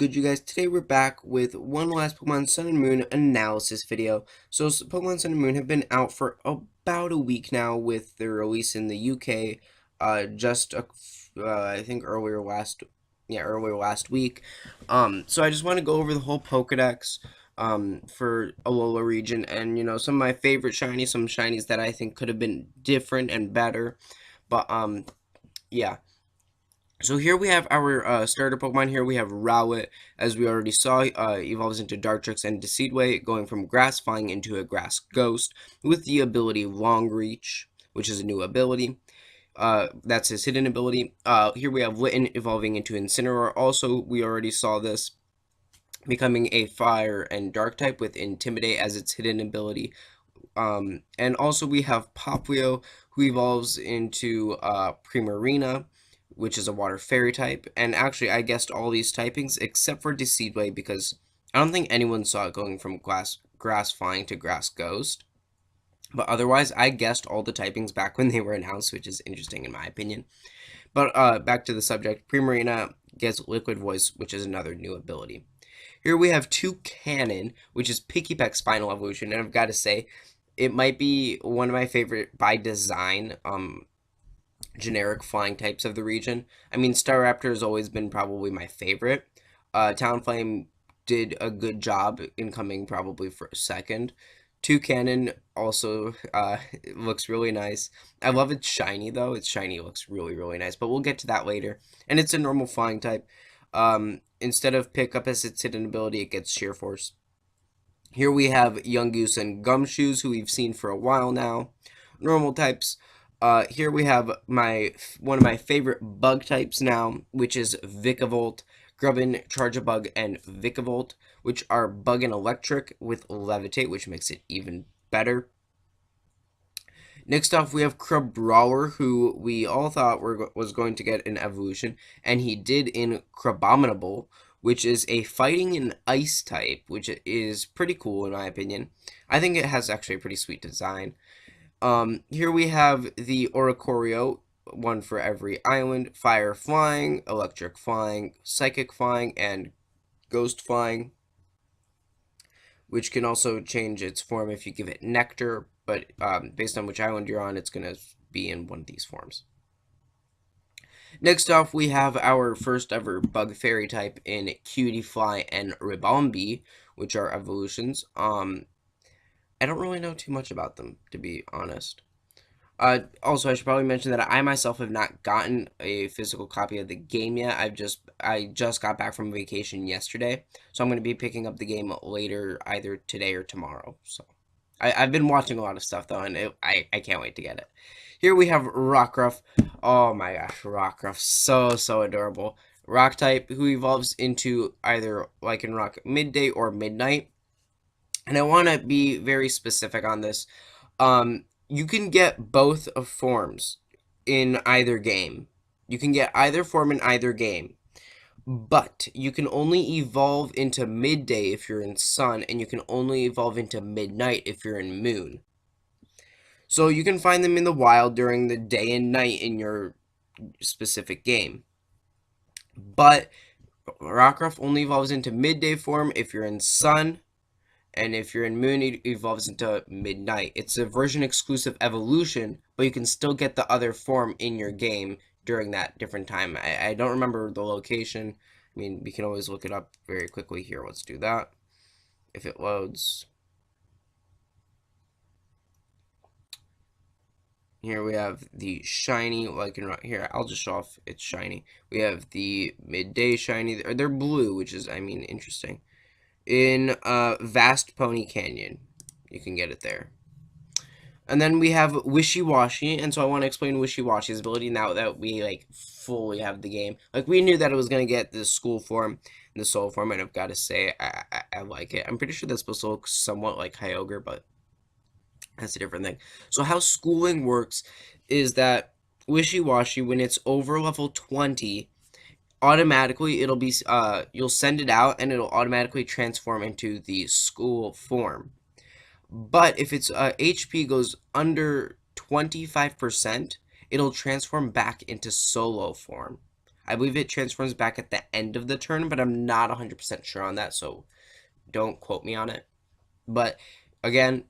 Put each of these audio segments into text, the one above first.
good, you guys? Today we're back with one last Pokemon Sun and Moon analysis video. So Pokemon Sun and Moon have been out for about a week now with their release in the UK. I think earlier last week. So I just want to go over the whole Pokedex for Alola region, and some of my favorite shinies, some shinies that I think could have been different and better. But yeah. So here we have our starter Pokemon. Here we have Rowlet, as we already saw, evolves into Dartrix and Decidueye, going from Grass Flying into a Grass Ghost, with the ability Long Reach, which is a new ability. That's his hidden ability. Here we have Litten evolving into Incineroar. Also, we already saw this, becoming a Fire and Dark type with Intimidate as its hidden ability. And also we have Popplio, who evolves into Primarina, which is a water fairy type. And actually, I guessed all these typings except for Decidueye because I don't think anyone saw it going from grass flying to grass ghost. But otherwise, I guessed all the typings back when they were announced, which is interesting in my opinion. But back to the subject, Primarina gets Liquid Voice, which is another new ability. Here we have Toucannon, which is Pikipek's final evolution, and I've got to say, it might be one of my favorite by design generic flying types of the region. I mean, Staraptor has always been probably my favorite. Talonflame did a good job in coming probably for second. Toucannon also looks really nice. I love its shiny though. Its shiny looks really, really nice, but we'll get to that later. And it's a normal flying type. Instead of Pickup as its hidden ability, it gets Sheer Force. Here we have Yungoos and Gumshoes, who we've seen for a while now. Normal types. Here we have one of my favorite bug types now, which is Vikavolt, Grubbin, Charge-a-Bug, and Vikavolt, which are Bug and Electric with Levitate, which makes it even better. Next off, we have Crabrawler, who we all thought was going to get an evolution, and he did in Crabominable, which is a fighting and ice type, which is pretty cool in my opinion. I think it has actually a pretty sweet design. Here we have the Oricorio, one for every island: Fire Flying, Electric Flying, Psychic Flying, and Ghost Flying, which can also change its form if you give it Nectar, but based on which island you're on, it's going to be in one of these forms. Next off, we have our first ever Bug Fairy type in Cutiefly and Ribombee, which are evolutions. I don't really know too much about them, to be honest. Also, I should probably mention that I myself have not gotten a physical copy of the game yet. I just got back from vacation yesterday, so I'm going to be picking up the game later, either today or tomorrow. So I've been watching a lot of stuff though, and I can't wait to get it. Here we have Rockruff. Oh my gosh, Rockruff, so adorable. Rock type, who evolves into either Lycanroc Midday or Midnight. And I want to be very specific on this. You can get both of forms in either game. You can get either form in either game. But you can only evolve into Midday if you're in Sun, and you can only evolve into Midnight if you're in Moon. So you can find them in the wild during the day and night in your specific game. But Rockruff only evolves into Midday form if you're in Sun, and if you're in Moon, it evolves into Midnight. It's a version exclusive evolution, but you can still get the other form in your game during that different time. I don't remember the location. I mean, we can always look it up very quickly here. Let's do that if it loads. Here we have the shiny, here, I'll just show off it's shiny. We have the Midday shiny. They're blue, which is, I mean, interesting. In Vast Pony Canyon, you can get it there. And then we have Wishy-Washy, and so I want to explain Wishy-Washy's ability now that we fully have the game. We knew that it was going to get the school form and the soul form, and I've got to say I like it. I'm pretty sure that's supposed to look somewhat like Kyogre, but that's a different thing. So how schooling works is that Wishy-Washy, when it's over level 20, automatically it'll be you'll send it out and it'll automatically transform into the school form. But if its HP goes under 25%, it'll transform back into solo form. I believe it transforms back at the end of the turn, but I'm not 100% sure on that, so don't quote me on it. But again,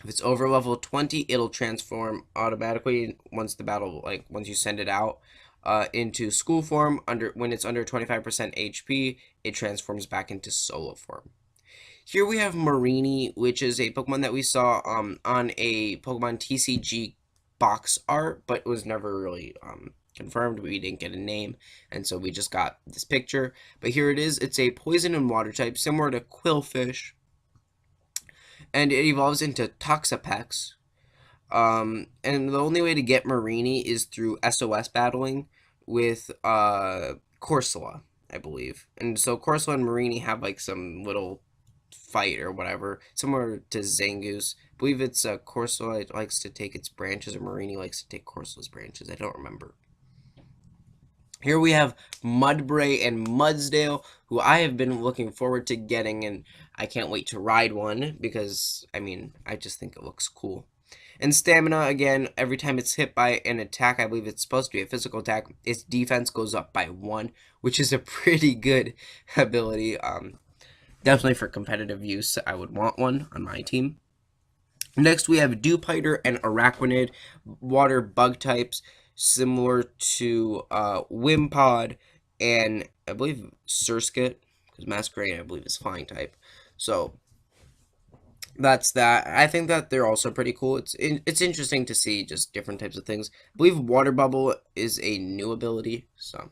if it's over level 20, it'll transform automatically once the battle, like once you send it out into school form. When it's under 25% HP, it transforms back into solo form. Here we have Marini, which is a Pokemon that we saw on a Pokemon TCG box art, but was never really confirmed. We didn't get a name, and so we just got this picture. But here it is. It's a poison and water type, similar to Quillfish, and it evolves into Toxapex. And the only way to get Marini is through SOS battling with Corsola, I believe. And so Corsola and Marini have like some little fight or whatever, similar to Zangoose. I believe it's Corsola likes to take its branches, or Marini likes to take Corsola's branches. I don't remember. Here we have Mudbray and Mudsdale, who I have been looking forward to getting, and I can't wait to ride one because, I mean, I just think it looks cool. And Stamina, again, every time it's hit by an attack, I believe it's supposed to be a physical attack, its defense goes up by 1, which is a pretty good ability. Definitely for competitive use, I would want one on my team. Next, we have Dewpider and Araquanid, water bug types, similar to Wimpod and I believe Surskit, because Masquerain, I believe, is flying type. So that's that. I think that they're also pretty cool. It's interesting to see just different types of things. I believe Water Bubble is a new ability, so.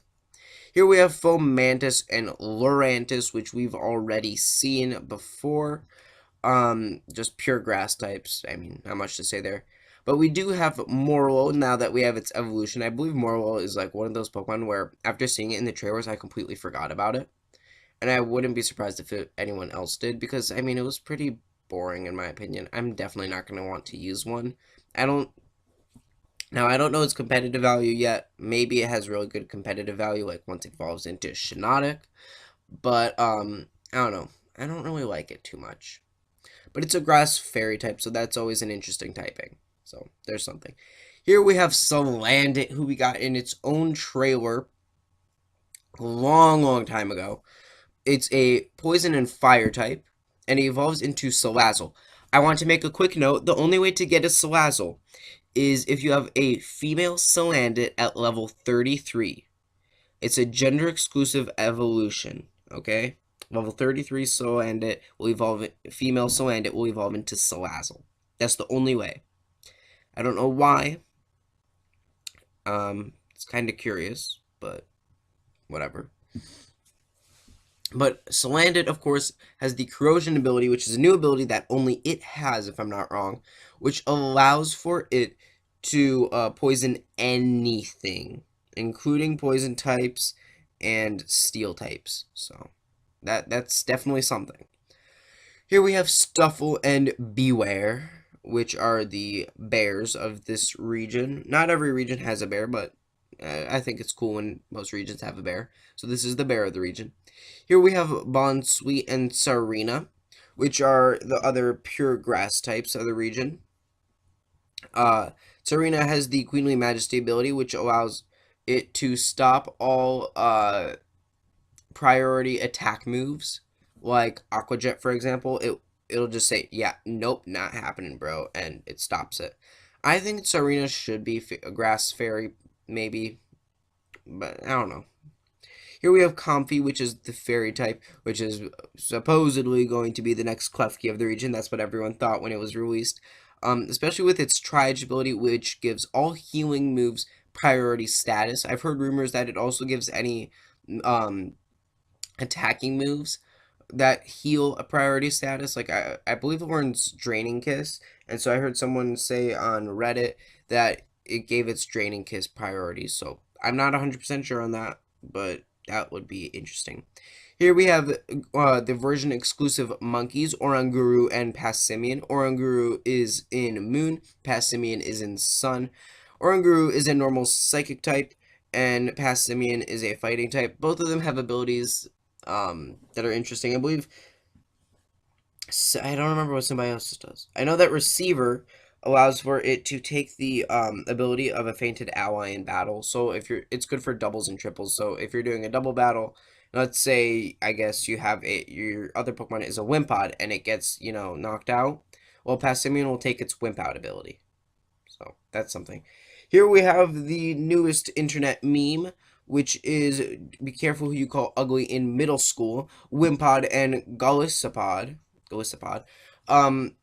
Here we have Fomantis and Lurantis, which we've already seen before. Just pure grass types. I mean, not much to say there. But we do have Morlo now that we have its evolution. I believe Morlo is like one of those Pokemon where after seeing it in the trailers, I completely forgot about it. And I wouldn't be surprised if anyone else did, because, I mean, it was pretty boring in my opinion. I'm definitely not going to want to use one. Now, I don't know its competitive value yet. Maybe it has really good competitive value, like once it evolves into Shiinotic. But, I don't know. I don't really like it too much. But it's a grass fairy type, so that's always an interesting typing. So, there's something. Here we have Salandit, who we got in its own trailer a long, long time ago. It's a poison and fire type, and it evolves into Salazzle. I want to make a quick note. The only way to get a Salazzle is if you have a female Salandit at level 33. It's a gender-exclusive evolution, okay? Level 33 Salandit will evolve, female Salandit will evolve into Salazzle. That's the only way. I don't know why. It's kind of curious, but whatever. But Salandit, of course, has the Corrosion ability, which is a new ability that only it has, if I'm not wrong, which allows for it to poison anything, including poison types and steel types. So that's definitely something. Here we have Stuffle and Beware, which are the bears of this region. Not every region has a bear, but I think it's cool when most regions have a bear. So this is the bear of the region. Here we have Bonsweet and Sarina, which are the other pure grass types of the region. Sarina has the Queenly Majesty ability, which allows it to stop all priority attack moves, like Aqua Jet, for example. It'll just say, yeah, nope, not happening, bro, and it stops it. I think Sarina should be a grass fairy, maybe, but I don't know. Here we have Comfey, which is the fairy type, which is supposedly going to be the next Klefki of the region. That's what everyone thought when it was released. Especially with its Tri-Edge ability, which gives all healing moves priority status. I've heard rumors that it also gives any attacking moves that heal a priority status. Like, I believe it learns Draining Kiss, and so I heard someone say on Reddit that it gave its Draining Kiss priority. So I'm not 100% sure on that, but that would be interesting. Here we have the version exclusive monkeys, Oranguru and Passimian. Oranguru is in Moon, Passimian is in Sun. Oranguru is a normal psychic type, and Passimian is a fighting type. Both of them have abilities that are interesting. I believe, I don't remember what somebody else does. I know that Receiver allows for it to take the ability of a fainted ally in battle. So if you're, it's good for doubles and triples. So if you're doing a double battle, let's say I guess you have your other Pokemon is a Wimpod and it gets knocked out. Well, Passimian will take its Wimp out ability. So that's something. Here we have the newest internet meme, which is be careful who you call ugly in middle school. Wimpod and Golisopod. Golisopod. Um,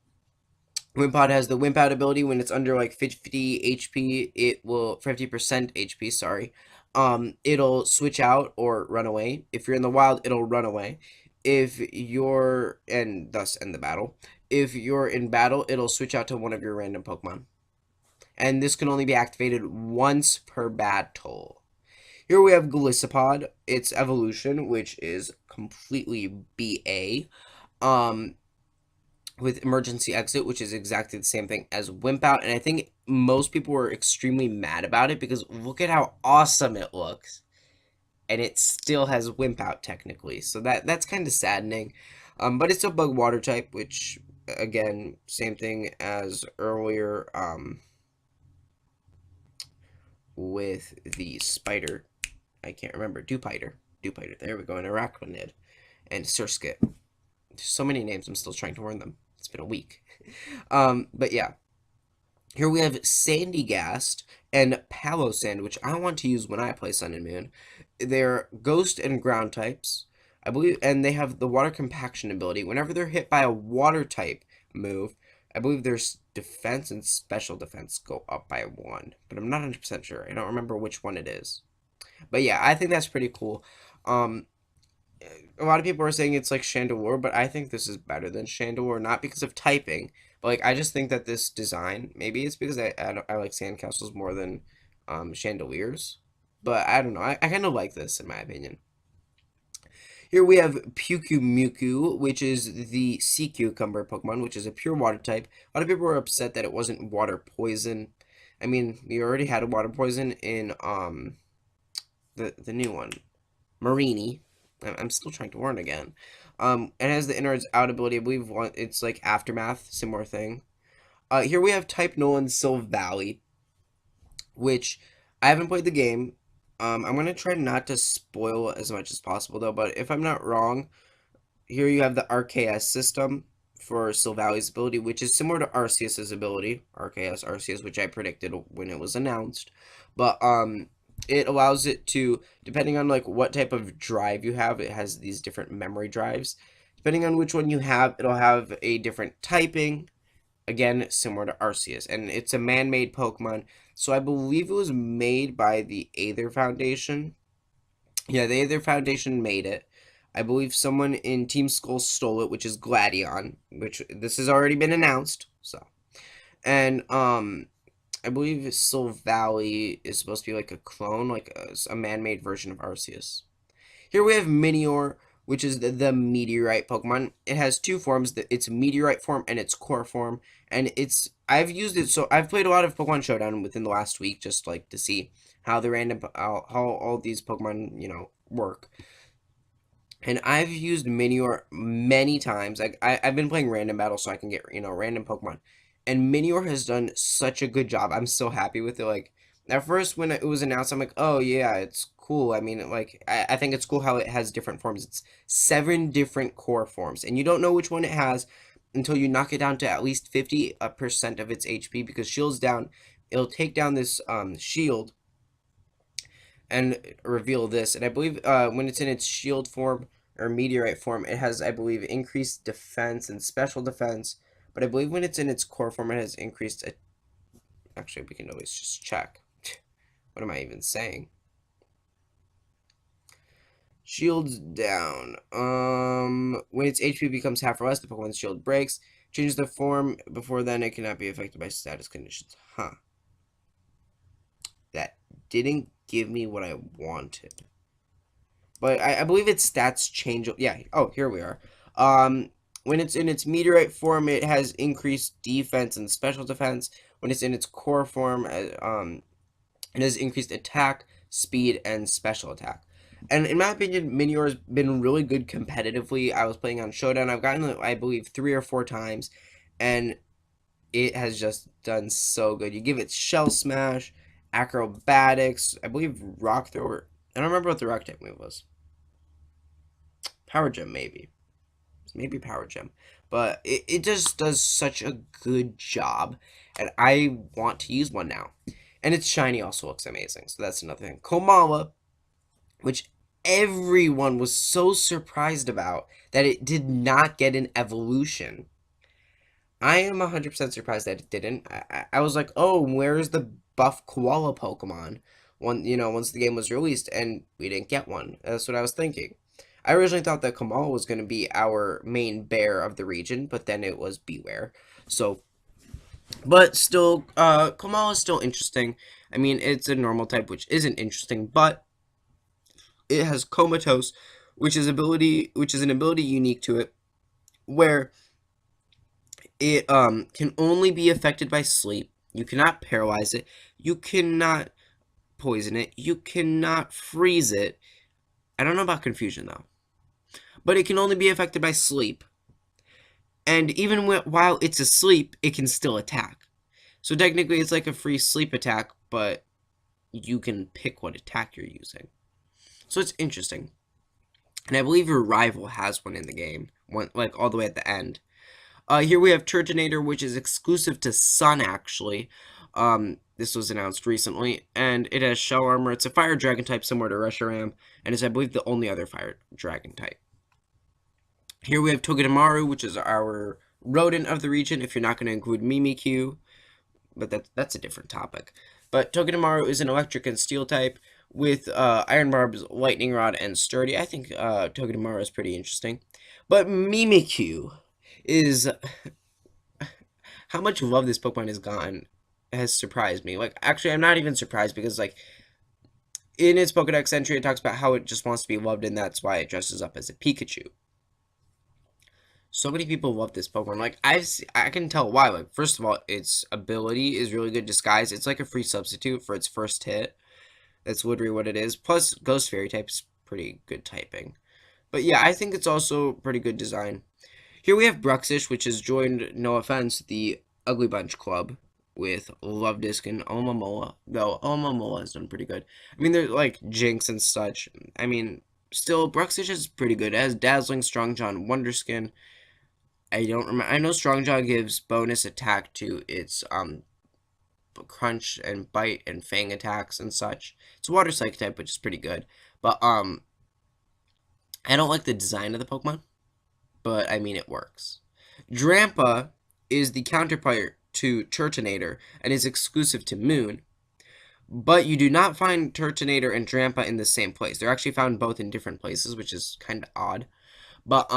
Wimpod has the Wimp out ability when it's under like 50 HP. It will 50% HP. Sorry. It'll switch out or run away. If you're in the wild, it'll run away. If you're and thus end the battle. If you're in battle, it'll switch out to one of your random Pokemon, and this can only be activated once per battle. Here we have Golisopod, its evolution, which is completely BA. Um, with emergency exit, which is exactly the same thing as Wimp out, and I think most people were extremely mad about it because look at how awesome it looks, and it still has Wimp out technically, so that's kind of saddening. But it's a bug water type, which again, same thing as earlier. With the spider, I can't remember, Dupiter. There we go, an arachnid, and Surskit. There's so many names, I'm still trying to learn them. It's been a week. But yeah. Here we have Sandygast and Palosand, which I want to use when I play Sun and Moon. They're ghost and ground types, I believe, and they have the water compaction ability. Whenever they're hit by a water type move, I believe their defense and special defense go up by 1, but I'm not 100% sure. I don't remember which one it is. But yeah, I think that's pretty cool. A lot of people are saying it's like Chandelure, but I think this is better than Chandelure, not because of typing, but like I just think that this design, maybe it's because I like sandcastles more than chandeliers, but I don't know. I kind of like this in my opinion. Here we have Pyukumuku, which is the sea cucumber Pokemon, which is a pure water type. A lot of people were upset that it wasn't water poison. I mean, we already had a water poison in the new one, Marini. I'm still trying to learn again. It has the innards out ability. I believe it's like Aftermath, similar thing. Here we have Type Nolan Silvally, which I haven't played the game. I'm gonna try not to spoil as much as possible though. But if I'm not wrong, here you have the RKS system for Silvally's ability, which is similar to Arceus's ability, RKS Arceus, which I predicted when it was announced. But it allows it to, depending on like what type of drive you have, it has these different memory drives. Depending on which one you have, it'll have a different typing. Again, similar to Arceus, and it's a man-made Pokemon. So I believe it was made by the Aether Foundation. Yeah, the Aether Foundation made it. I believe someone in Team Skull stole it, which is Gladion, which this has already been announced. So, and I believe Silvally is supposed to be like a clone, like a man-made version of Arceus. Here we have Minior, which is the meteorite Pokemon. It has two forms, its meteorite form and its core form. And I've used it, so I've played a lot of Pokemon Showdown within the last week, just like to see how the random, how all these Pokemon, work. And I've used Minior many times. I've been playing random battles so I can get, random Pokemon. And Minior has done such a good job. I'm so happy with it. Like, at first when it was announced, I'm like, oh yeah, it's cool. I mean, like, I think it's cool how it has different forms. It's 7 different core forms. And you don't know which one it has until you knock it down to at least 50% of its HP, because shield's down. It'll take down this shield and reveal this. And I believe when it's in its shield form or meteorite form, it has, I believe, increased defense and special defense. But I believe when it's in its core form, it has increased. Actually, we can always just check. What am I even saying? Shields down. When its HP becomes half or less, the Pokemon's shield breaks. Changes the form. Before then, it cannot be affected by status conditions. Huh. That didn't give me what I wanted. But I believe its stats change. Yeah. Oh, here we are. When it's in its meteorite form, it has increased defense and special defense. When it's in its core form, it has increased attack, speed, and special attack. And in my opinion, Minior has been really good competitively. I was playing on Showdown. I've gotten it, I believe, 3 or 4 times. And it has just done so good. You give it Shell Smash, Acrobatics, I believe Rock Thrower. I don't remember what the Rock type move was. Power Gem, maybe. Maybe Power Gem. But it just does such a good job. And I want to use one now. And its shiny also looks amazing. So that's another thing. Komala, which everyone was so surprised about that it did not get an evolution. I am 100% surprised that it didn't. I was like, oh, where's the buff koala Pokemon? Once the game was released, and we didn't get one. That's what I was thinking. I originally thought that Kamal was going to be our main bear of the region, but then it was Beware. So, but still, Kamal is still interesting. I mean, it's a normal type, which isn't interesting, but it has Comatose, which is an ability unique to it, where it can only be affected by sleep. You cannot paralyze it. You cannot poison it. You cannot freeze it. I don't know about confusion though. But it can only be affected by sleep. And even while it's asleep, it can still attack. So technically it's like a free sleep attack, but you can pick what attack you're using. So it's interesting. And I believe your rival has one in the game, like all the way at the end. Here we have Turtonator, which is exclusive to Sun, actually. This was announced recently, and it has Shell Armor. It's a Fire Dragon type similar to Reshiram, and is, I believe, the only other Fire Dragon type. Here we have Togedemaru, which is our rodent of the region, if you're not going to include Mimikyu, but that's a different topic. But Togedemaru is an Electric and Steel type with Iron Barbs, Lightning Rod, and Sturdy. I think Togedemaru is pretty interesting. But Mimikyu is how much love this Pokemon has gotten has surprised me. Like, actually, I'm not even surprised because, like, in its Pokedex entry, it talks about how it just wants to be loved, and that's why it dresses up as a Pikachu. So many people love this Pokemon. Like, I can tell why. Like, first of all, its ability is really good disguise. It's like a free substitute for its first hit. That's literally what it is. Plus, Ghost Fairy type's pretty good typing. But yeah, I think it's also pretty good design. Here we have Bruxish, which has joined, no offense, the Ugly Bunch Club with Luvdisc and Omamola. Though Omamola has done pretty good. I mean, they're like Jinx and such. I mean, still, Bruxish is pretty good. It has Dazzling, Strong Jaw, and Wonderskin. I don't remember. I know Strong Jaw gives bonus attack to its Crunch and Bite and Fang attacks and such. It's a Water Psychic type, which is pretty good. But I don't like the design of the Pokemon, but I mean it works. Drampa is the counterpart to Turtonator and is exclusive to Moon. But you do not find Turtonator and Drampa in the same place. They're actually found both in different places, which is kind of odd. But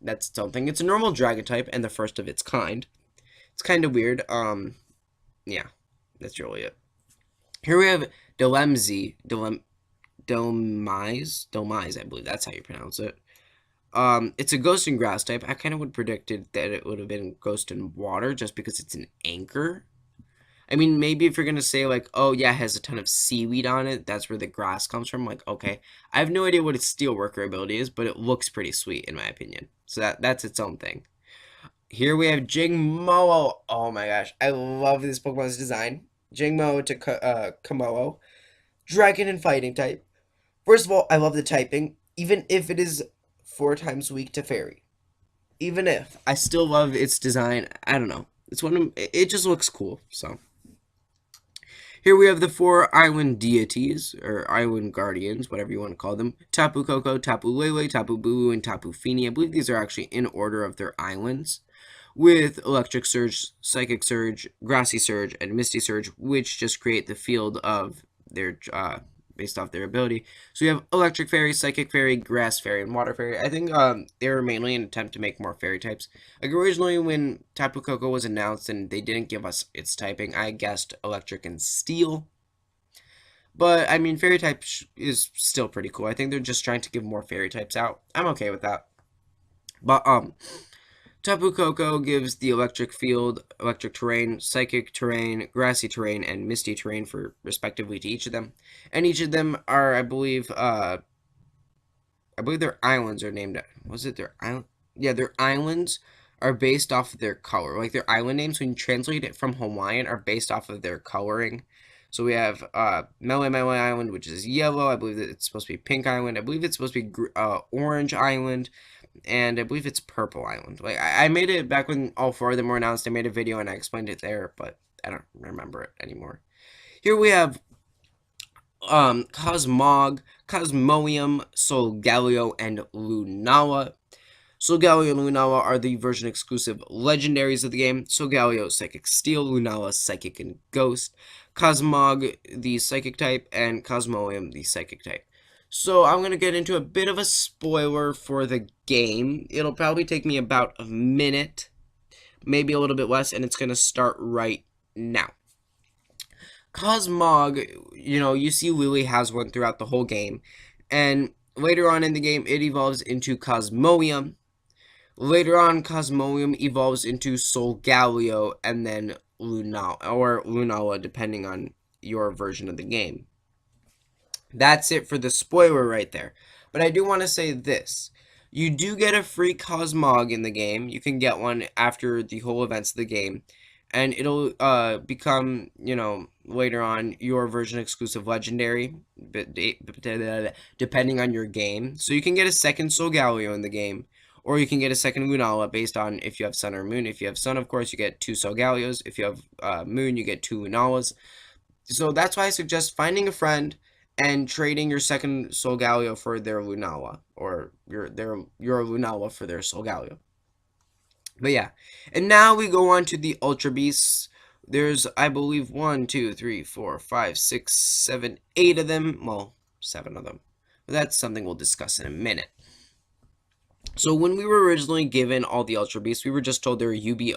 that's something. It's a normal dragon type and the first of its kind. It's kind of weird. Yeah, that's really it. Here we have Delemzi, Delmise, I believe that's how you pronounce it. It's a ghost and grass type. I kind of would have predicted that it would have been ghost and water just because it's an anchor. I mean, maybe if you're going to say, like, oh, yeah, it has a ton of seaweed on it, that's where the grass comes from. Like, okay. I have no idea what its Steelworker ability is, but it looks pretty sweet, in my opinion. So that's its own thing. Here we have Jingmo. Oh, my gosh. I love this Pokemon's design. Jingmo to Kamoo. Dragon and Fighting type. First of all, I love the typing, even if it is 4 times weak to Fairy. Even if. I still love its design. I don't know. It just looks cool, so. Here we have the 4 island deities, or island guardians, whatever you want to call them. Tapu Koko, Tapu Lele, Tapu Bulu, and Tapu Fini. I believe these are actually in order of their islands, with Electric Surge, Psychic Surge, Grassy Surge, and Misty Surge, which just create the field of their, based off their ability. So we have Electric Fairy, Psychic Fairy, Grass Fairy, and Water Fairy. I think they were mainly an attempt to make more fairy types. Like originally when Tapu Koko was announced and they didn't give us its typing, I guessed Electric and Steel. But, I mean, fairy type is still pretty cool. I think they're just trying to give more fairy types out. I'm okay with that. But, Tapu Koko gives the electric field, electric terrain, psychic terrain, grassy terrain, and misty terrain for respectively to each of them. And each of them are, I believe their islands are named. Was it their island? Yeah, their islands are based off of their color. Like their island names, when you translate it from Hawaiian, are based off of their coloring. So we have Mele Mele Island, which is yellow. I believe that it's supposed to be Pink Island. I believe it's supposed to be Orange Island, and I believe it's Purple Island. Like I made it back when all four of them were announced. I made a video and I explained it there, but I don't remember it anymore. Here we have Cosmog, Cosmoium, Solgaleo, and Lunala. Solgaleo and Lunala are the version exclusive legendaries of the game. Solgaleo, Psychic Steel, Lunala, Psychic and Ghost, Cosmog, the Psychic type, and Cosmoium, the Psychic type. So I'm going to get into a bit of a spoiler for the game. It'll probably take me about a minute, maybe a little bit less, and it's going to start right now. Cosmog, you see Lily has one throughout the whole game, and later on in the game, it evolves into Cosmoium. Later on, Cosmoium evolves into Solgaleo, and then Lunala, depending on your version of the game. That's it for the spoiler right there. But I do want to say this. You do get a free Cosmog in the game. You can get one after the whole events of the game. And it'll become, later on, your version exclusive legendary, depending on your game. So you can get a second Solgaleo in the game, or you can get a second Lunala based on if you have Sun or Moon. If you have Sun, of course, you get 2 Solgaleos. If you have Moon, you get 2 Lunalas. So that's why I suggest finding a friend and trading your second Solgaleo for their Lunala, or your Lunala for their Solgaleo. But yeah, and now we go on to the Ultra Beasts. There's, I believe, 1, 2, 3, 4, 5, 6, 7, 8 of them. Well, 7 of them. But that's something we'll discuss in a minute. So when we were originally given all the Ultra Beasts, we were just told they were UB01,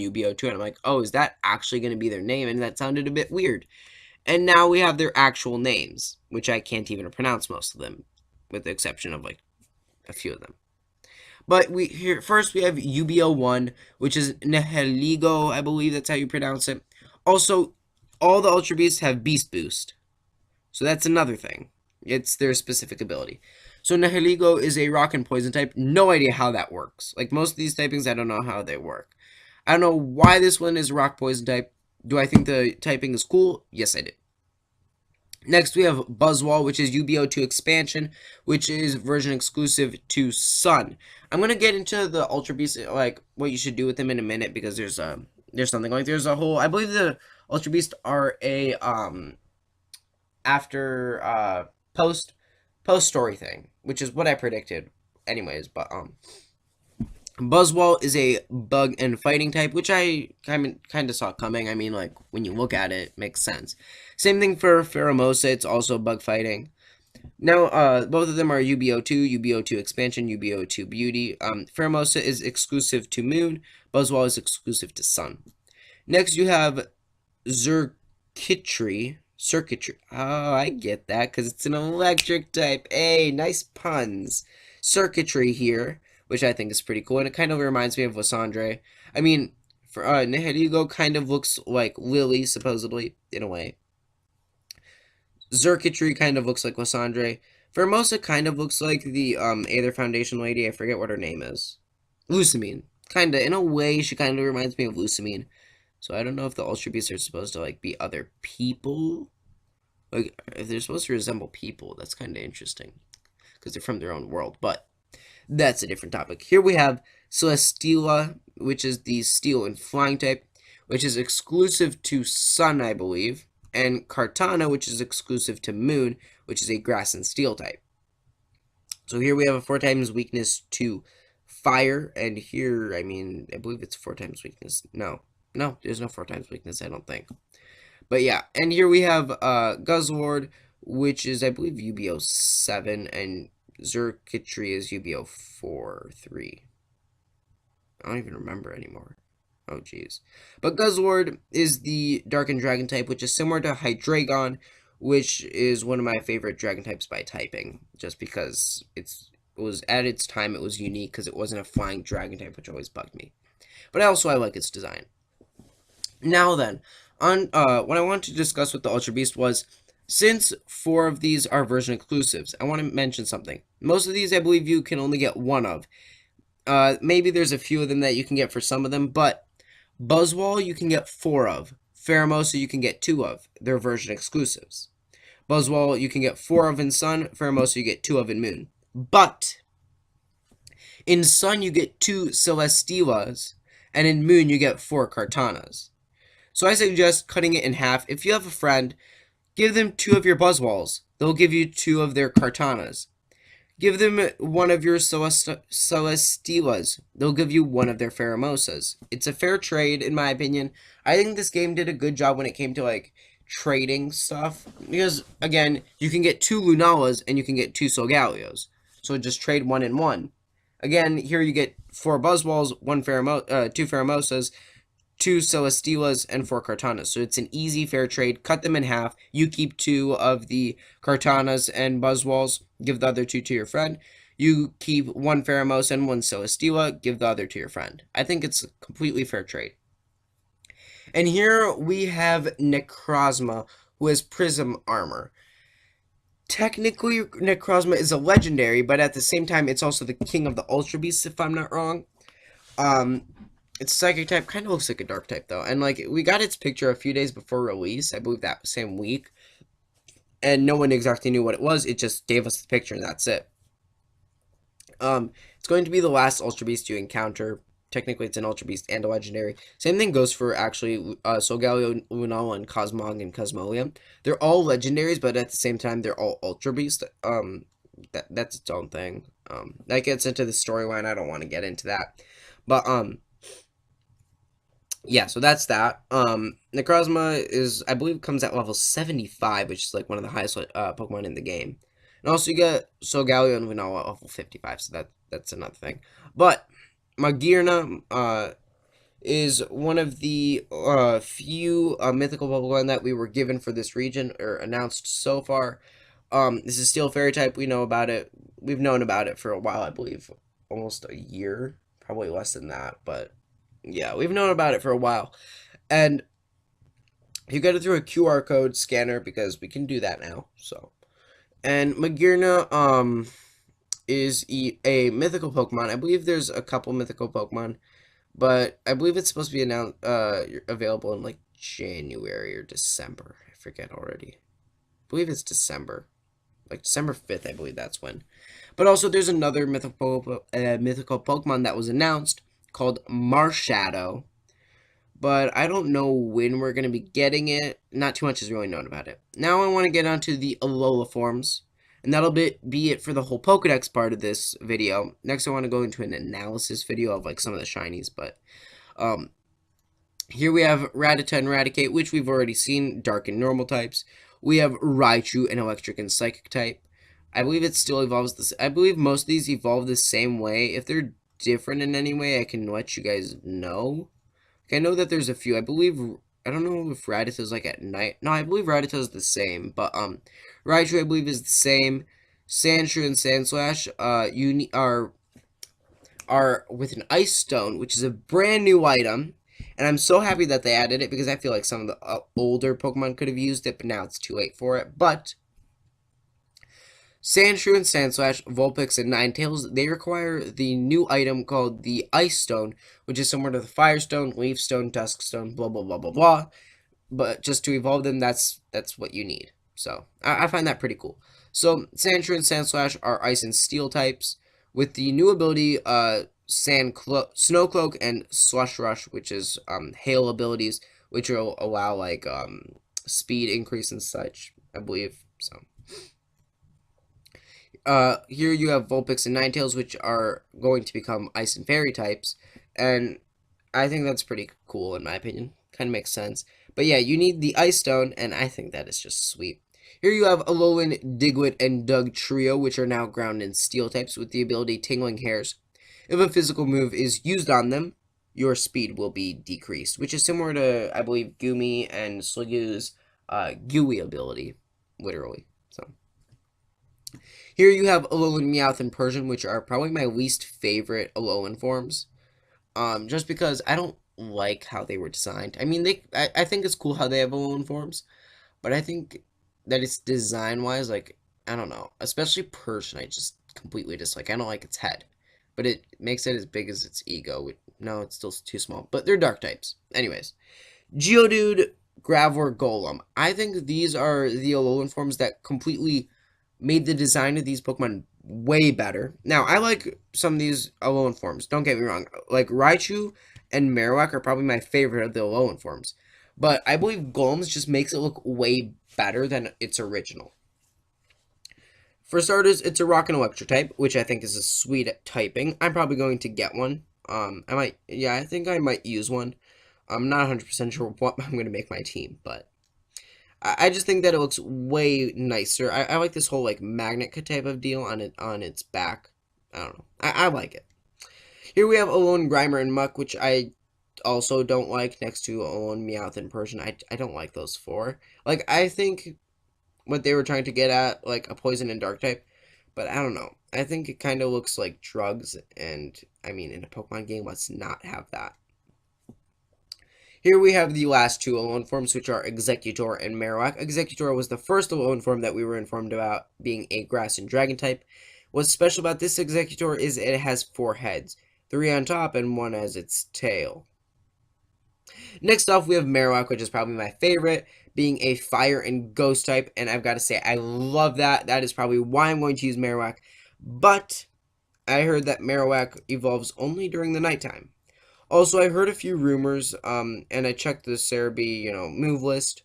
UB02, and I'm like, oh, is that actually going to be their name? And that sounded a bit weird. And now we have their actual names, which I can't even pronounce most of them, with the exception of, like, a few of them. But first we have UB01, which is Nihiligo, I believe that's how you pronounce it. Also, all the Ultra Beasts have Beast Boost. So that's another thing. It's their specific ability. So Nihiligo is a rock and poison type. No idea how that works. Like most of these typings, I don't know how they work. I don't know why this one is a rock poison type. Do I think the typing is cool? Yes, I do. Next, we have Buzzwole, which is UB02 expansion, which is version exclusive to Sun. I'm going to get into the Ultra Beasts, like, what you should do with them in a minute, because there's something like, there's a whole, I believe the Ultra Beasts are a, post-story thing, which is what I predicted anyways, but, Buzzwole is a bug and fighting type, which I kind of saw coming. I mean, like, when you look at it, it makes sense. Same thing for Pheromosa, it's also bug fighting. Now, both of them are UB02, UB02 expansion, UB02 beauty. Pheromosa is exclusive to Moon, Buzzwole is exclusive to Sun. Next, you have Circuitry. Oh, I get that, because it's an electric type. Hey, nice puns. Circuitry here, which I think is pretty cool, and it kind of reminds me of Lysandre. I mean, for Nihiligo kind of looks like Lily, supposedly, in a way. Circuitry kind of looks like Lysandre. Pheromosa kind of looks like the Aether Foundation lady. I forget what her name is. Lusamine. Kinda, in a way, she kind of reminds me of Lusamine. So I don't know if the Ultra Beasts are supposed to, like, be other people. Like, if they're supposed to resemble people, that's kind of interesting. Because they're from their own world, but that's a different topic. Here we have Celesteela, which is the steel and flying type, which is exclusive to Sun, I believe. And Kartana, which is exclusive to Moon, which is a grass and steel type. So here we have a 4 times weakness to fire, and here, I mean, I believe it's 4 times weakness. No, there's no 4 times weakness, I don't think. But yeah, and here we have Guzzlord, which is, I believe, UB07, and Circuitry is UB04-3. I don't even remember anymore. Oh, jeez. But Guzzlord is the Darkened Dragon type, which is similar to Hydreigon, which is one of my favorite dragon types by typing, just because it was, at its time, it was unique, because it wasn't a flying dragon type, which always bugged me. But I like its design. Now then, what I wanted to discuss with the Ultra Beast was, since 4 of these are version exclusives, I want to mention something. Most of these, I believe, you can only get 1 of. Maybe there's a few of them that you can get for some of them, but Buzzwole you can get 4 of. Pheromosa you can get 2 of. They're version exclusives. Buzzwole you can get 4 of in Sun. Pheromosa you get 2 of in Moon. But in Sun you get 2 Celesteelas, and in Moon you get 4 Kartanas. So I suggest cutting it in half. If you have a friend, give them 2 of your Buzzwoles. They'll give you 2 of their Kartanas. Give them 1 of your Celesteelas. They'll give you 1 of their Pheromosas. It's a fair trade, in my opinion. I think this game did a good job when it came to, like, trading stuff. Because, again, you can get 2 Lunalas and you can get 2 Solgalios. So just trade 1 and 1. Again, here you get 4 Buzzwoles, 2 Pheromosas, 2 Celesteelas, and 4 Kartanas. So it's an easy, fair trade. Cut them in half. You keep 2 of the Kartanas and Buzzwoles. Give the other 2 to your friend. You keep 1 Pheromosa and 1 Celesteela. Give the other to your friend. I think it's a completely fair trade. And here we have Necrozma, who has Prism Armor. Technically, Necrozma is a legendary, but at the same time, it's also the king of the Ultra Beasts, if I'm not wrong. It's Psychic type, kind of looks like a Dark type, though. And, like, we got its picture a few days before release, I believe that same week. And no one exactly knew what it was, it just gave us the picture, and that's it. It's going to be the last Ultra Beast you encounter. Technically, it's an Ultra Beast and a Legendary. Same thing goes for, actually, Solgaleo, Lunala, and Cosmog, and Cosmolia. They're all Legendaries, but at the same time, they're all Ultra Beast. That's its own thing. That gets into the storyline, I don't want to get into that. But, yeah, so that's that. Necrozma is, I believe, comes at level 75, which is, like, one of the highest Pokemon in the game. And also you get Solgaleo and Lunala level 55, so that's another thing. But Magearna is one of the few mythical Pokemon that we were given for this region, or announced so far. This is Steel Fairy type, we know about it. We've known about it for a while, I believe. Almost a year, probably less than that, but yeah, we've known about it for a while. And you get it through a QR code scanner, because we can do that now, so. And Magearna, is a mythical Pokemon. I believe there's a couple mythical Pokemon, but I believe it's supposed to be announced, available in, like, January or December. I forget already. I believe it's December. Like, December 5th, I believe that's when. But also, there's another mythical Pokemon that was announced called Marshadow. But I don't know when we're going to be getting it. Not too much is really known about it. Now I want to get onto the Alola forms. And that'll be it for the whole Pokedex part of this video. Next I want to go into an analysis video of, like, some of the shinies. But here we have Rattata and Raticate, which we've already seen, dark and normal types. We have Raichu, an electric and psychic type. I believe it still evolves this. I believe most of these evolve the same way. If they're different in any way, I can let you guys know. I know that there's a few. I believe, I don't know if Rattata's, like, at night. No, I believe Rattata's the same. But Raichu, I believe, is the same. Sandshrew and Sandslash are with an Ice Stone, which is a brand new item. And I'm so happy that they added it, because I feel like some of the older Pokemon could have used it, but now it's too late for it. But Sandshrew and Sandslash, Vulpix, and Ninetales, they require the new item called the Ice Stone, which is similar to the Fire Stone, Leaf Stone, Dusk Stone, blah, blah, blah, blah, blah. But just to evolve them, that's what you need. So, I find that pretty cool. So, Sandshrew and Sandslash are Ice and Steel types, with the new ability, Snow Cloak and Slush Rush, which is, Hail abilities, which will allow, like, speed increase and such, I believe, so. Here you have Vulpix and Ninetales, which are going to become Ice and Fairy types, and I think that's pretty cool, in my opinion. Kind of makes sense. But yeah, you need the Ice Stone, and I think that is just sweet. Here you have Alolan, Diglett, and Dugtrio, which are now ground and steel types, with the ability Tingling Hairs. If a physical move is used on them, your speed will be decreased, which is similar to, I believe, Goomy and Sliggoo's Gooey ability, literally. So here you have Alolan, Meowth, and Persian, which are probably my least favorite Alolan forms. Just because I don't like how they were designed. I mean, I think it's cool how they have Alolan forms, but I think that it's design-wise, like, I don't know. Especially Persian, I just completely dislike. I don't like its head. but it makes it as big as its ego. No, it's still too small, but they're dark types. Anyways, Geodude, Gravor, Golem. I think these are the Alolan forms that completely made the design of these Pokemon way better. Now, I like some of these Alolan forms. Don't get me wrong. Like Raichu and Marowak are probably my favorite of the Alolan forms. But I believe Golems just makes it look way better than its original. For starters, it's a rock and electric type, which I think is a sweet at typing. I'm probably going to get one. I think I might use one. I'm not 100% sure what I'm going to make my team, but I just think that it looks way nicer. I like this whole like magnet type of deal on its back. I don't know. I like it. Here we have Alolan Grimer and Muck, which I also don't like next to Alolan Meowth and Persian. I don't like those four. Like, I think what they were trying to get at, like a poison and dark type, but I don't know. I think it kind of looks like drugs, and I mean, in a Pokemon game, let's not have that. Here we have the last two Alolan forms, which are Executor and Marowak. Executor was the first Alolan form that we were informed about being a grass and dragon type. What's special about this Executor is it has 4 heads, 3 on top and 1 as its tail. Next off, we have Marowak, which is probably my favorite, being a fire and ghost type, and I've got to say, I love that. That is probably why I'm going to use Marowak, but I heard that Marowak evolves only during the nighttime. Also, I heard a few rumors, and I checked the Cerebi, move list.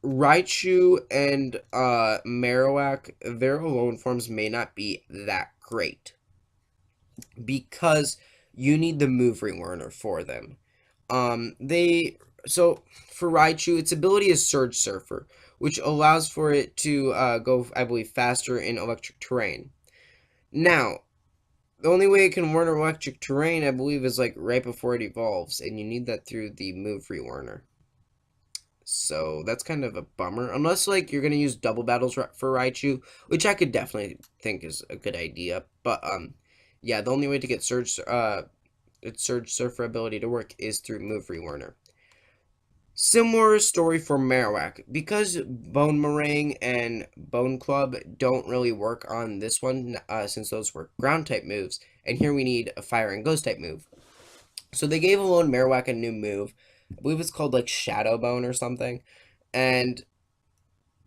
Raichu and Marowak, their Alolan forms may not be that great because you need the move relearner for them. So for Raichu, its ability is Surge Surfer, which allows for it to go, I believe, faster in electric terrain. Now, the only way it can learn electric terrain, I believe, is like right before it evolves, and you need that through the move relearner. So that's kind of a bummer, unless like you're gonna use double battles for Raichu, which I could definitely think is a good idea. But yeah, the only way to get its Surge Surfer ability to work is through move relearner. Similar story for Marowak. Because Bone Meringue and Bone Club don't really work on this one, since those were ground type moves, and here we need a fire and ghost type move. So they gave Alolan Marowak a new move. I believe it's called like Shadow Bone or something, and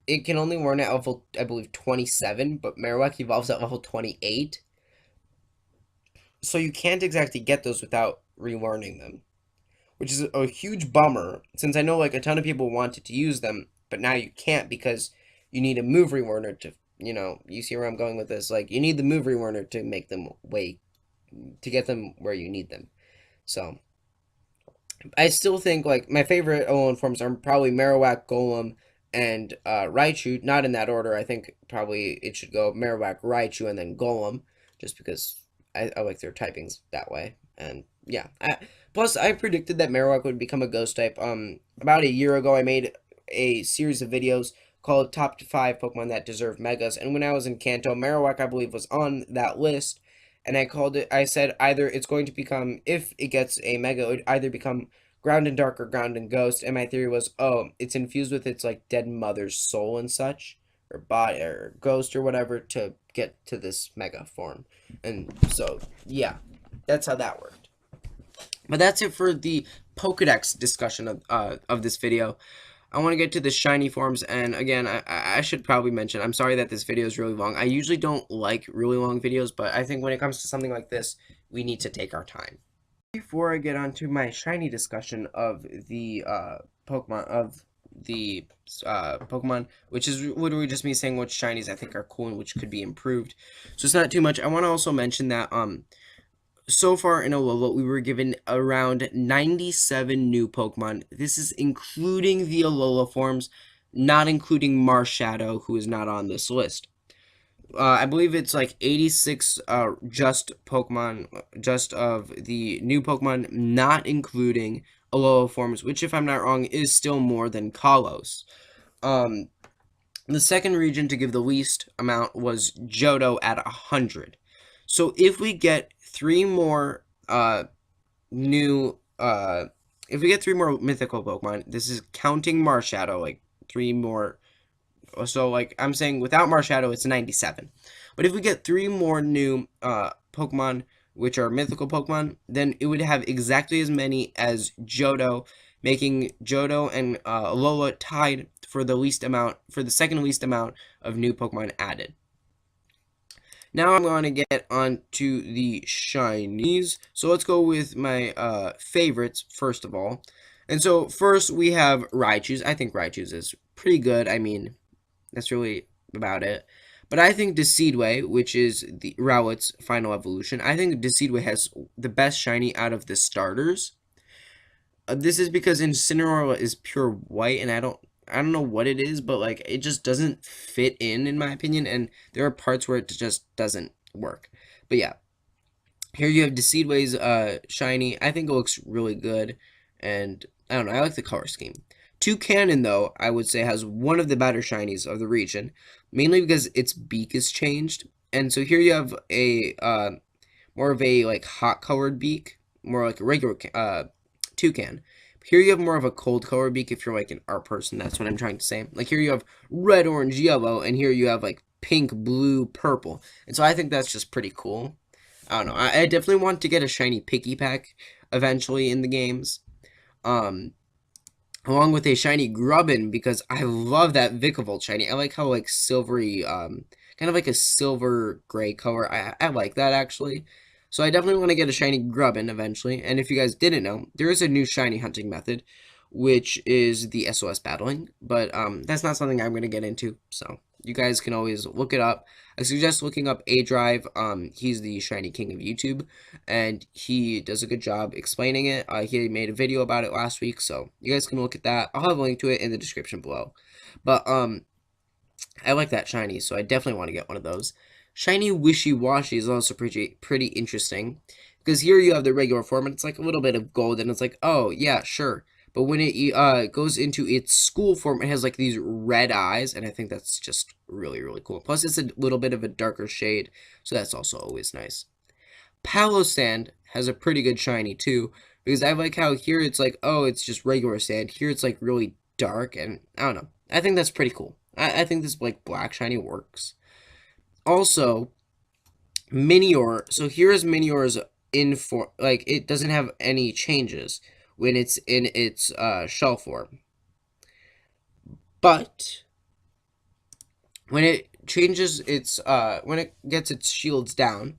it can only learn at level, I believe, 27, but Marowak evolves at level 28. So you can't exactly get those without relearning them, which is a huge bummer, since I know like a ton of people wanted to use them, but now you can't because you need a move relearner to, you see where I'm going with this. Like, you need the move relearner to make them to get them where you need them. So, I still think, like, my favorite Alolan forms are probably Marowak, Golem, and Raichu. Not in that order. I think probably it should go Marowak, Raichu, and then Golem, just because I like their typings that way. And yeah, plus I predicted that Marowak would become a ghost type. About a year ago, I made a series of videos called Top 5 Pokemon That Deserve Megas, and when I was in Kanto, Marowak, I believe, was on that list, and I said either it's going to become, if it gets a Mega, it would either become Ground and Dark or Ground and Ghost, and my theory was, oh, it's infused with its, like, dead mother's soul and such, or body, or ghost, or whatever, to get to this Mega form. And so, yeah, that's how that worked. But that's it for the Pokedex discussion of this video. I want to get to the shiny forms, and again, I should probably mention, I'm sorry that this video is really long. I usually don't like really long videos, but I think when it comes to something like this, we need to take our time. Before I get on to my shiny discussion of the Pokemon, which is literally just me saying which shinies I think are cool and which could be improved, so it's not too much. I want to also mention that so far in Alola, we were given around 97 new Pokemon. This is including the Alola forms, not including Marshadow, who is not on this list. I believe it's like 86 just of the new Pokemon, not including Alola forms, which, if I'm not wrong, is still more than Kalos. The second region to give the least amount was Johto at 100. So if we get 3 more new if we get 3 more mythical Pokemon, this is counting Marshadow, like 3 more. So like I'm saying, without Marshadow, it's 97. But if we get 3 more new Pokemon, which are mythical Pokemon, then it would have exactly as many as Johto, making Johto and Alola tied for the second least amount of new Pokemon added. Now I'm going to get on to the shinies. So let's go with my favorites first of all. And so first we have Raichu's. I think Raichu's is pretty good. I mean, that's really about it. But I think Decidueye, which is the Rowlet's final evolution, I think Decidueye has the best shiny out of the starters. This is because Incineroar is pure white, and I don't know what it is, but like it just doesn't fit in my opinion, and there are parts where it just doesn't work. But yeah, here you have Decidueye's shiny. I think it looks really good, and I don't know, I like the color scheme. Toucannon, though, I would say has one of the better shinies of the region, mainly because its beak is changed. And so here you have a more of a like hot colored beak, more like a regular toucan. Here you have more of a cold color beak if you're like an art person. That's what I'm trying to say. Like here you have red, orange, yellow, and here you have like pink, blue, purple. And so I think that's just pretty cool. I don't know. I definitely want to get a shiny Picky Pack eventually in the games. Along with a shiny Grubbin because I love that Vikavolt shiny. I like how like silvery, kind of like a silver gray color. I like that actually. So I definitely want to get a shiny Grubbin eventually. And if you guys didn't know, there is a new shiny hunting method, which is the SOS battling. But that's not something I'm going to get into. So you guys can always look it up. I suggest looking up A Drive. He's the shiny king of YouTube, and he does a good job explaining it. He made a video about it last week, so you guys can look at that. I'll have a link to it in the description below. But I like that shiny, so I definitely want to get one of those. Shiny Wishy Washy is also pretty interesting, because here you have the regular form, and it's like a little bit of gold, and it's like, oh yeah, sure. But when it goes into its school form, it has like these red eyes, and I think that's just really, really cool. Plus, it's a little bit of a darker shade, so that's also always nice. Palossand has a pretty good shiny too, because I like how here it's like, oh, it's just regular sand. Here it's like really dark, and I don't know. I think that's pretty cool. I think this like black shiny works. Also, Minior. So here's Minior's in form. Like it doesn't have any changes when it's in its shell form. But when it changes its when it gets its shields down,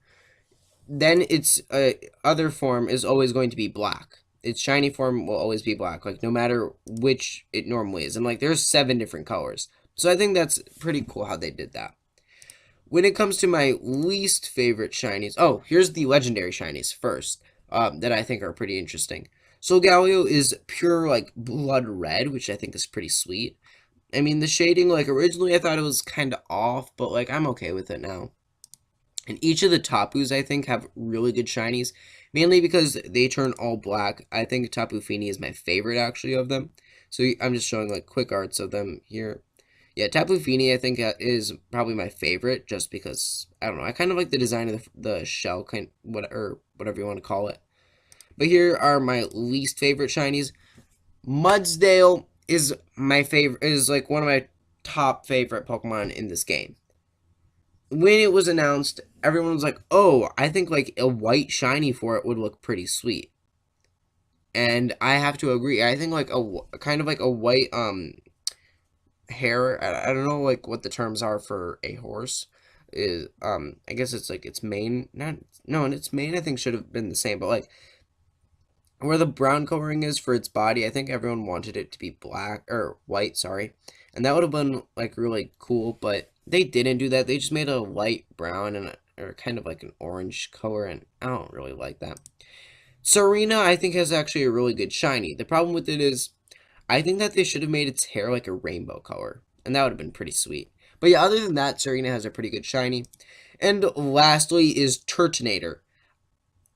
then its other form is always going to be black. Its shiny form will always be black, like no matter which it normally is. And like there's 7 different colors. So I think that's pretty cool how they did that. When it comes to my least favorite shinies, oh, here's the legendary shinies first, that I think are pretty interesting. Solgaleo is pure, like, blood red, which I think is pretty sweet. I mean, the shading, like, originally I thought it was kind of off, but, like, I'm okay with it now. And each of the Tapus, I think, have really good shinies, mainly because they turn all black. I think Tapu Fini is my favorite, actually, of them. So I'm just showing, like, quick arts of them here. Yeah, Tapu Fini, I think, is probably my favorite, just because, I don't know, I kind of like the design of the shell, or whatever you want to call it. But here are my least favorite shinies. Mudsdale is my favorite, is like one of my top favorite Pokemon in this game. When it was announced, everyone was like, oh, I think like a white shiny for it would look pretty sweet. And I have to agree. I think like a kind of like a white hair, I don't know like what the terms are for a horse, is I guess it's like its mane, not, no, and its mane I think should have been the same, but like where the brown coloring is for its body, I think everyone wanted it to be black or white, sorry, and that would have been like really cool, but they didn't do that. They just made a light brown and or kind of like an orange color, and I don't really like that. Serena, I think, has actually a really good shiny. The problem with it is I think that they should have made its hair like a rainbow color, and that would have been pretty sweet. But yeah, other than that, Serena has a pretty good shiny. And lastly is Turtonator.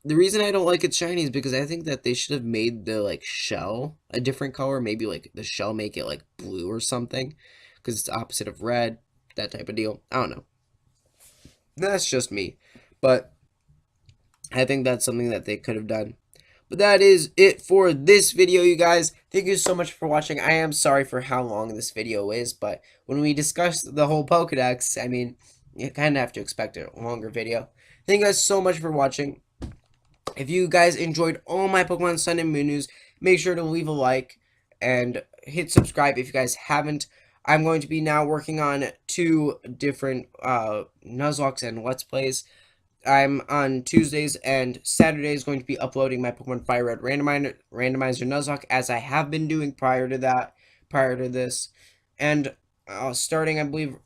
The reason I don't like its shiny is because I think that they should have made the like shell a different color. Maybe like the shell make it like blue or something, because it's the opposite of red, that type of deal. I don't know. That's just me. But I think that's something that they could have done. But that is it for this video, you guys. Thank you so much for watching. I am sorry for how long this video is, but when we discuss the whole Pokedex, I mean, you kind of have to expect a longer video. Thank you guys so much for watching. If you guys enjoyed all my Pokemon Sun and Moon news, make sure to leave a like and hit subscribe if you guys haven't. I'm going to be now working on 2 different Nuzlocke and Let's Plays. I'm on Tuesdays and Saturdays going to be uploading my Pokemon Fire Red Randomizer Nuzlocke, as I have been doing prior to this. And starting, I believe,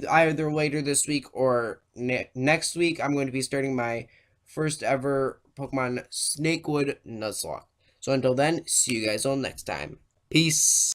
either later this week or next week, I'm going to be starting my first ever Pokemon Snakewood Nuzlocke. So until then, see you guys all next time. Peace.